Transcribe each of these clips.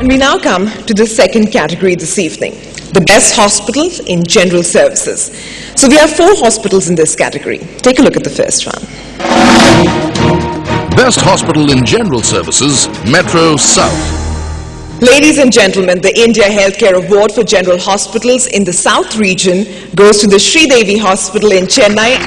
And we now come to the second category this evening, the best hospitals in general services. So we have 4 hospitals in this category. Take a look at the first one. Best Hospital in General Services, Metro South. Ladies and gentlemen, the India Healthcare Award for General Hospitals in the South region goes to the Sridevi Hospital in Chennai.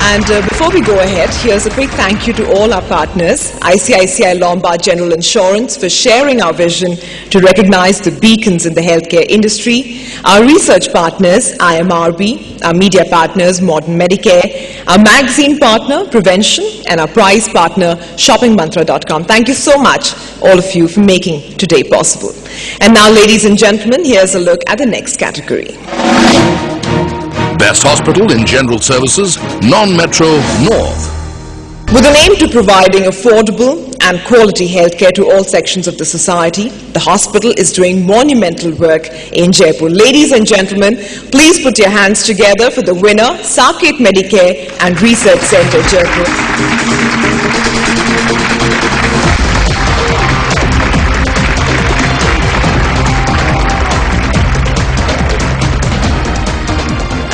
And before we go ahead, here's a quick thank you to all our partners, ICICI Lombard General Insurance for sharing our vision to recognize the beacons in the healthcare industry, our research partners, IMRB, our media partners, Modern Medicare, our magazine partner, Prevention, and our prize partner, shoppingmantra.com. Thank you so much, all of you, for making today possible. And now, ladies and gentlemen, here's a look at the next category. Best Hospital in General Services, Non-Metro North. With an aim to providing affordable and quality healthcare to all sections of the society, the hospital is doing monumental work in Jaipur. Ladies and gentlemen, please put your hands together for the winner, Saket Medicare and Research Center, Jaipur.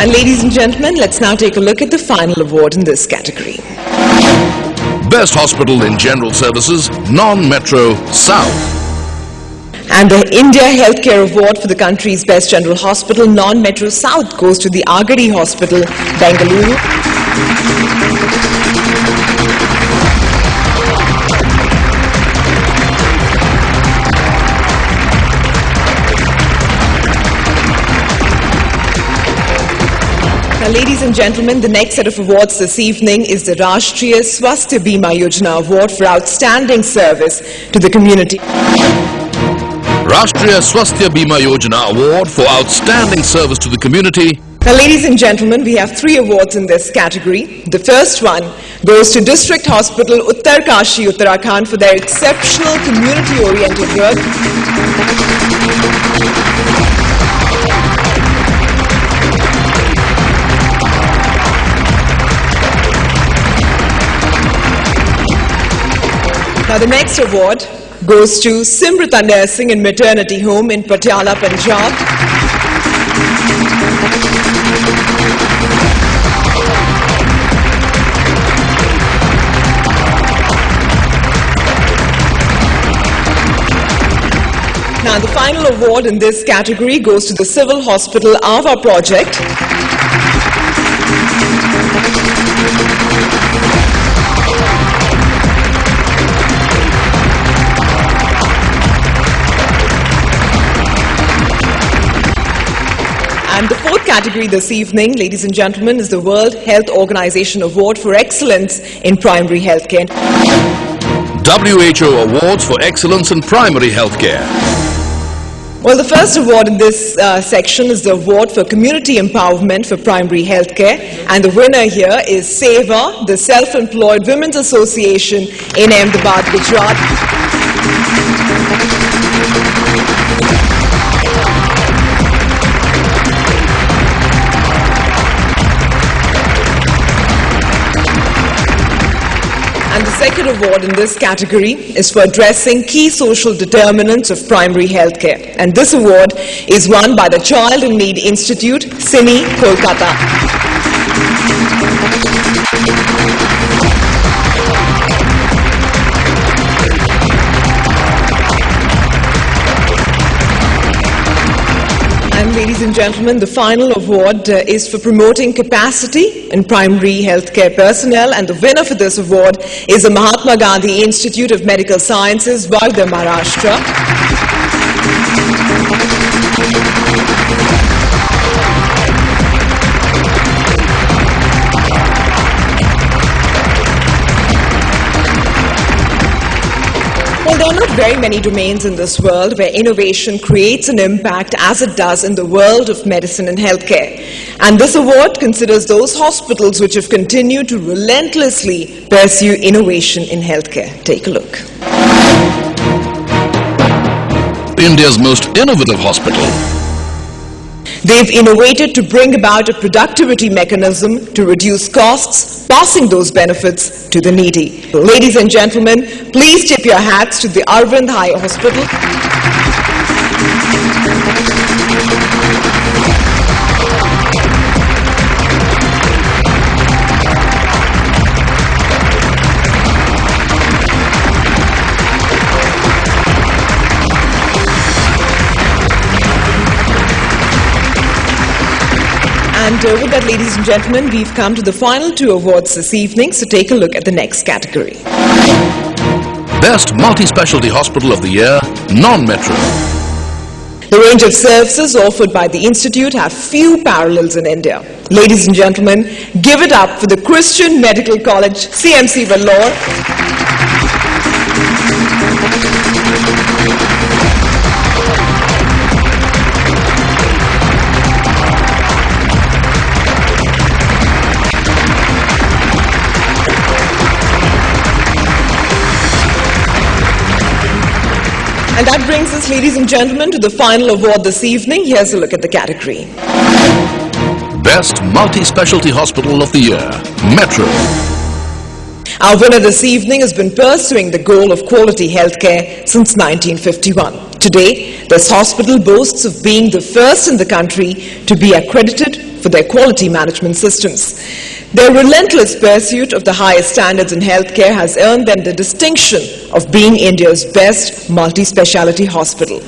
And ladies and gentlemen, let's now take a look at the final award in this category. Best Hospital in General Services, Non-Metro South. And the India Healthcare Award for the country's best general hospital, Non-Metro South, goes to the Agadi Hospital, Bengaluru. Now, ladies and gentlemen, the next set of awards this evening is the Rashtriya Swasthya Bima Yojana Award for outstanding service to the community. Rashtriya Swasthya Bima Yojana Award for outstanding service to the community. Now, ladies and gentlemen, we have 3 awards in this category. The first one goes to District Hospital Uttarkashi, Uttarakhand for their exceptional community-oriented work. Now, the next award goes to Simrita Nursing and Maternity Home in Patiala, Punjab. Now, the final award in this category goes to the Civil Hospital Ava Project. And the 4th category this evening, ladies and gentlemen, is the World Health Organization Award for Excellence in Primary Healthcare. WHO Awards for Excellence in Primary Healthcare. Well, the first award in this section is the Award for Community Empowerment for Primary Healthcare. And the winner here is SEVA, the Self-Employed Women's Association in Ahmedabad, Gujarat. And the second award in this category is for addressing key social determinants of primary healthcare. And this award is won by the Child in Need Institute, CINI, Kolkata. And ladies and gentlemen, the final award is for promoting capacity in primary healthcare personnel, and the winner for this award is the Mahatma Gandhi Institute of Medical Sciences, Wardha, Maharashtra. Well, there are not very many domains in this world where innovation creates an impact as it does in the world of medicine and healthcare. And this award considers those hospitals which have continued to relentlessly pursue innovation in healthcare. Take a look. India's most innovative hospital. They've innovated to bring about a productivity mechanism to reduce costs, passing those benefits to the needy. Ladies and gentlemen, please tip your hats to the Arvind Eye Hospital. And with that, ladies and gentlemen, we've come to the final two awards this evening, so take a look at the next category. Best Multi-Specialty Hospital of the Year, Non-Metro. The range of services offered by the Institute have few parallels in India. Ladies and gentlemen, give it up for the Christian Medical College, CMC Vellore. And that brings us, ladies and gentlemen, to the final award this evening. Here's a look at the category. Best Multi-Specialty Hospital of the Year, Metro. Our winner this evening has been pursuing the goal of quality healthcare since 1951. Today, this hospital boasts of being the first in the country to be accredited for their quality management systems. Their relentless pursuit of the highest standards in healthcare has earned them the distinction of being India's best multi-speciality hospital.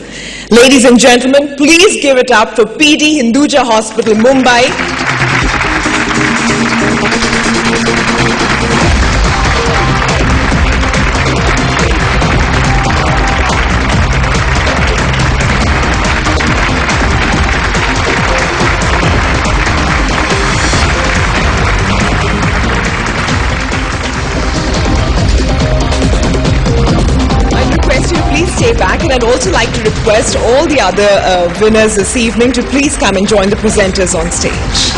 Ladies and gentlemen, please give it up for PD Hinduja Hospital, Mumbai. Stay back, and I'd also like to request all the other winners this evening to please come and join the presenters on stage.